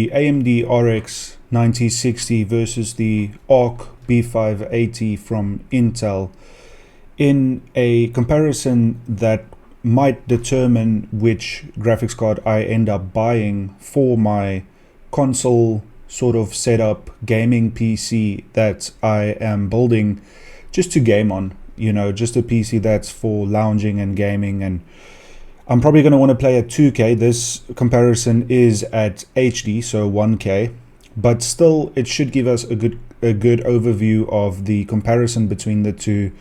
the AMD RX 9060 versus the Arc B580 from Intel in a comparison that might determine which graphics card I end up buying for my console sort of setup gaming PC that I am building just to game on, you know, just a PC that's for lounging and gaming. And I'm probably going to want to play at 2K. This comparison is at HD, so 1K, but still it should give us a good overview of the comparison between the two.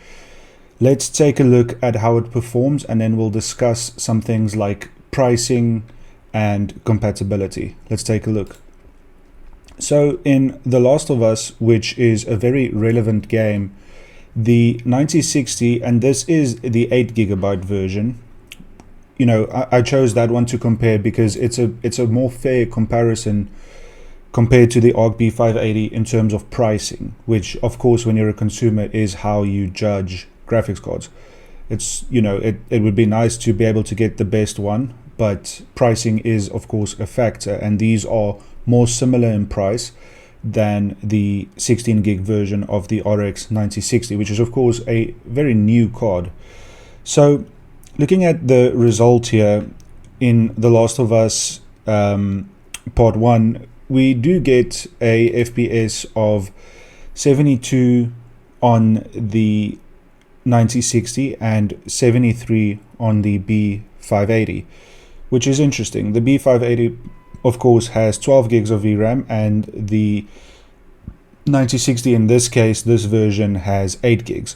Let's take a look at how it performs, and then we'll discuss some things like pricing and compatibility. Let's take a look. So in The Last of Us, which is a very relevant game, the 9060, and this is the 8GB version, you know, I chose that one to compare because it's a more fair comparison compared to the Arc B580 in terms of pricing, which of course when you're a consumer is how you judge graphics cards. It's, you know, it would be nice to be able to get the best one, but pricing is of course a factor, and these are more similar in price than the 16 gig version of the RX 9060, which is of course a very new card. So looking at the result here in The Last of Us Part 1, we do get a FPS of 72 on the 9060 and 73 on the B580, which is interesting. The B580 of course has 12 gigs of VRAM, and the 9060, in this case, this version, has 8 gigs.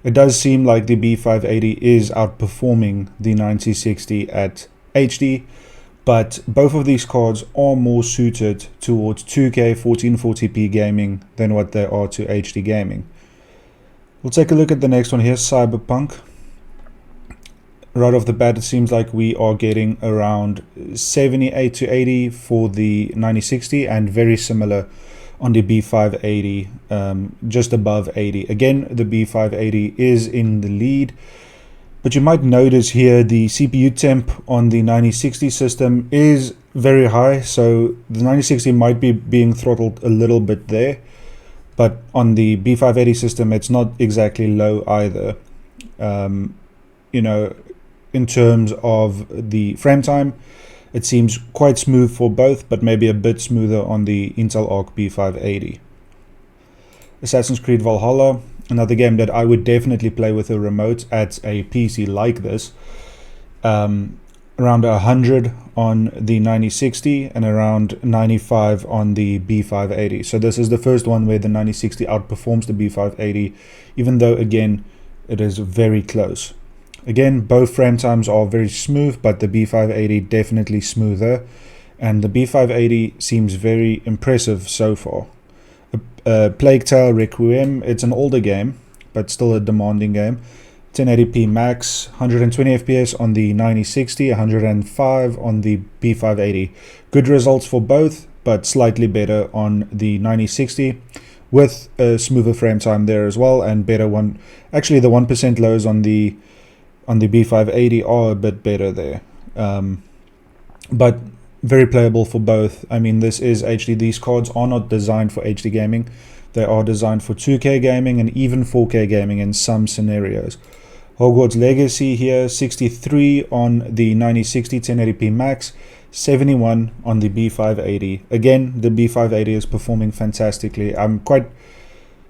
It does seem like the B580 is outperforming the 9060 at HD, but both of these cards are more suited towards 2K 1440p gaming than what they are to HD gaming. We'll take a look at the next one here, Cyberpunk. Right off the bat, it seems like we are getting around 78 to 80 for the 9060 and very similar on the B580, just above 80. Again, the B580 is in the lead, but you might notice here the CPU temp on the 9060 system is very high, so the 9060 might be being throttled a little bit there, but on the B580 system it's not exactly low either. You know, in terms of the frame time, it seems quite smooth for both, but maybe a bit smoother on the Intel Arc B580. Assassin's Creed Valhalla, another game that I would definitely play with a remote at a PC like this. Around 100 on the 9060 and around 95 on the B580. So this is the first one where the 9060 outperforms the B580, even though again it is very close. Again, both frame times are very smooth, but the B580 definitely smoother, and the B580 seems very impressive so far. Plague Tale Requiem, it's an older game, but still a demanding game. 1080p max, 120 FPS on the 9060, 105 on the B580. Good results for both, but slightly better on the 9060, with a smoother frame time there as well, and better one. Actually, the 1% lows on the B580 are a bit better there, but very playable for both. I mean, this is HD. These cards are not designed for HD gaming. They are designed for 2K gaming and even 4K gaming in some scenarios. Hogwarts Legacy here, 63 on the 9060 1080p max, 71 on the B580. Again, the B580 is performing fantastically. I'm quite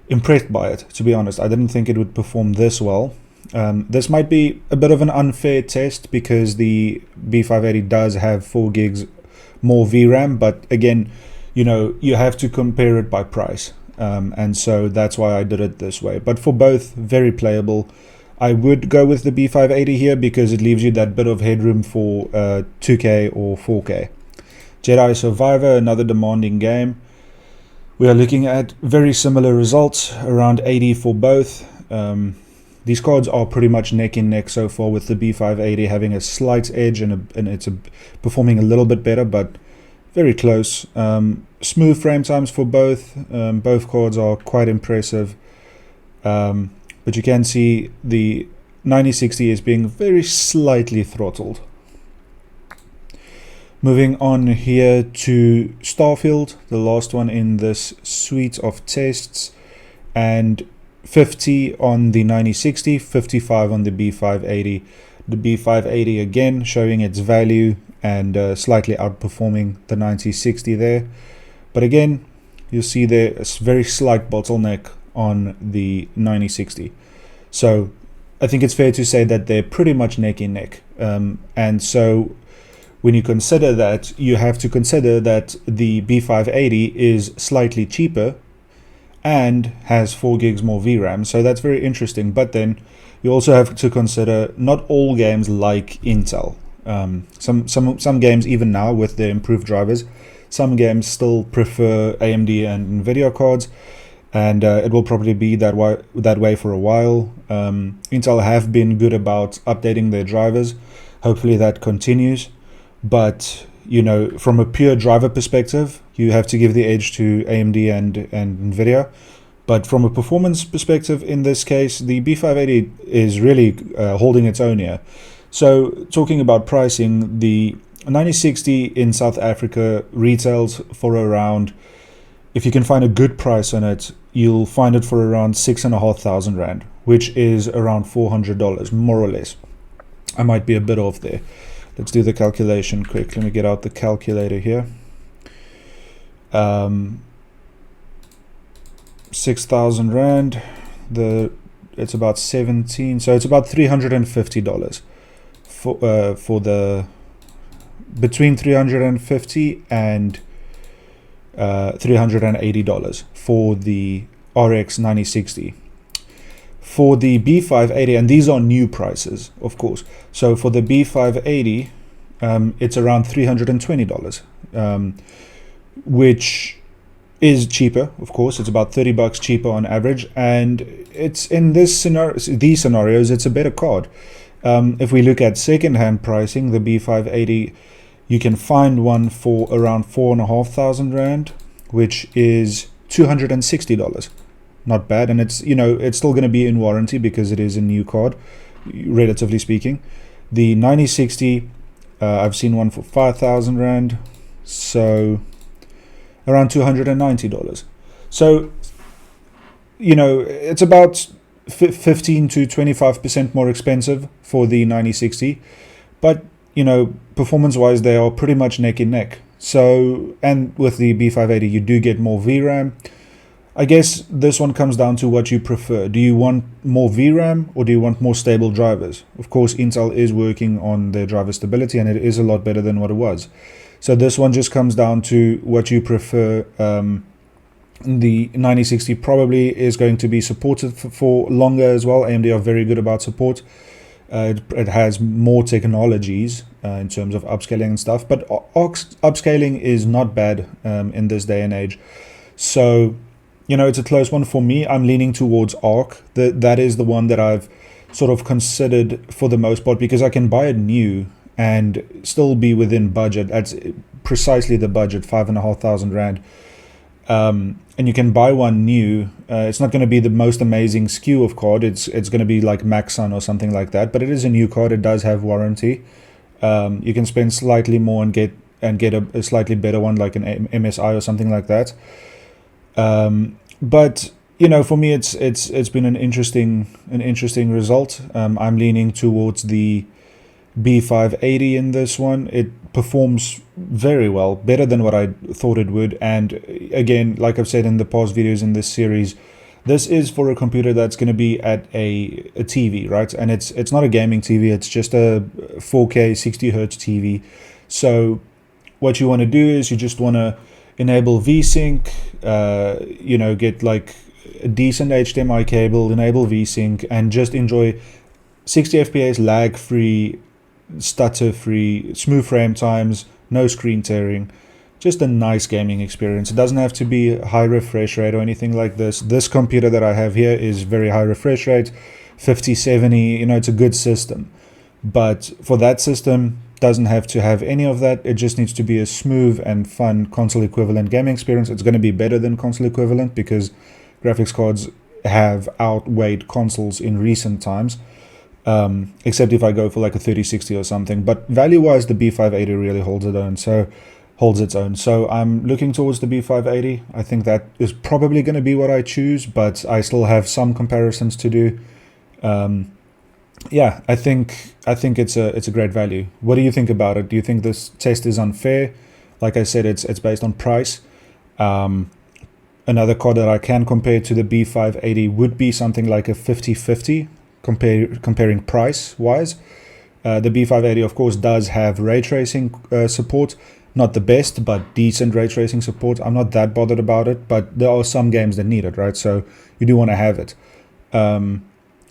impressed by it, to be honest. I didn't think it would perform this well. This might be a bit of an unfair test because the B580 does have 4 gigs more VRAM, but again, you know, you have to compare it by price, and so that's why I did it this way. But for both, very playable. I would go with the B580 here because it leaves you that bit of headroom for 2K or 4K. Jedi Survivor, another demanding game. We are looking at very similar results, around 80 for both. These cards are pretty much neck and neck so far, with the B580 having a slight edge and it's performing a little bit better, but very close. Smooth frame times for both. Both cards are quite impressive, but you can see the 9060 is being very slightly throttled. Moving on here to Starfield, the last one in this suite of tests, and 50 on the 9060, 55 on the B580. The B580 again showing its value and slightly outperforming the 9060 there. But again, you'll see there a very slight bottleneck on the 9060. So I think it's fair to say that they're pretty much neck and neck. And so when you consider that, you have to consider that the B580 is slightly cheaper and has 4 gigs more VRAM. So that's very interesting. But then you also have to consider not all games like Intel. Some games, even now with the improved drivers, some games still prefer AMD and Nvidia cards, and it will probably be that way for a while. Intel have been good about updating their drivers. Hopefully that continues. But you know, from a pure driver perspective, you have to give the edge to AMD and Nvidia. But from a performance perspective, in this case, the B580 is really holding its own here. So talking about pricing, the 9060 in South Africa retails for around, if you can find a good price on it, you'll find it for around 6,500 Rand, which is around $400, more or less. I might be a bit off there. Let's do the calculation quick. Let me get out the calculator here. 6,000 Rand. It's about 17. So it's about $350 for the between $350 and $380 for the RX9060. For the B580, and these are new prices, of course. So for the B580, it's around $320, which is cheaper, of course. It's about $30 cheaper on average, and it's in these scenarios, it's a better card. If we look at second-hand pricing, the B580, you can find one for around 4,500 Rand, which is $260. Not bad, and it's, you know, it's still going to be in warranty because it is a new card, relatively speaking. The 9060, I've seen one for 5,000 Rand, so around $290. So, you know, it's about 15 to 25% more expensive for the 9060, but you know, performance-wise, they are pretty much neck and neck. So, and with the B580, you do get more VRAM. I guess this one comes down to what you prefer. Do you want more VRAM or do you want more stable drivers? Of course, Intel is working on their driver stability, and it is a lot better than what it was. So this one just comes down to what you prefer. The 9060 probably is going to be supported for longer as well. AMD are very good about support. It has more technologies in terms of upscaling and stuff, but upscaling is not bad in this day and age. So, you know, it's a close one for me. I'm leaning towards Arc. That is the one that I've sort of considered for the most part, because I can buy it new and still be within budget. That's precisely the budget, 5,500 Rand. And you can buy one new. It's not going to be the most amazing SKU of card. It's going to be like Maxon or something like that. But it is a new card. It does have warranty. You can spend slightly more and get a slightly better one, like an MSI or something like that. But you know, for me, it's been an interesting result. I'm leaning towards the B580 in this one. It performs very well, better than what I thought it would. And again, like I've said in the past videos in this series, this is for a computer that's going to be at a TV, right? And it's not a gaming TV, it's just a 4K 60 Hertz TV. So what you want to do is you just want to enable VSync, you know, get like a decent HDMI cable, enable VSync, and just enjoy 60 FPS lag-free, stutter-free, smooth frame times, no screen tearing. Just a nice gaming experience. It doesn't have to be high refresh rate or anything like this. This computer that I have here is very high refresh rate, 5070, you know, it's a good system. But for that system, doesn't have to have any of that. It just needs to be a smooth and fun console equivalent gaming experience. It's going to be better than console equivalent because graphics cards have outweighed consoles in recent times. except if I go for like a 3060 or something. But value-wise, the B580 really holds its own. So I'm looking towards the B580. I think that is probably going to be what I choose, but I still have some comparisons to do. Yeah, I think it's a great value. What do you think about it? Do you think this test is unfair? Like I said, it's based on price. Another card that I can compare to the B580 would be something like a 50-50, comparing price-wise. The B580, of course, does have ray tracing support. Not the best, but decent ray tracing support. I'm not that bothered about it, but there are some games that need it, right? So you do want to have it.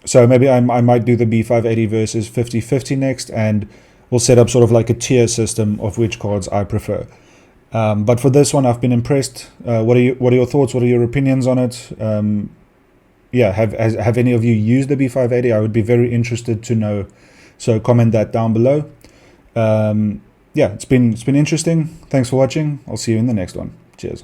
So maybe I might do the B580 versus 50-50 next, and we'll set up sort of like a tier system of which cards I prefer. But for this one, I've been impressed. What are your thoughts? What are your opinions on it? Yeah, have any of you used the B580? I would be very interested to know. So comment that down below. Yeah, it's been interesting. Thanks for watching. I'll see you in the next one. Cheers.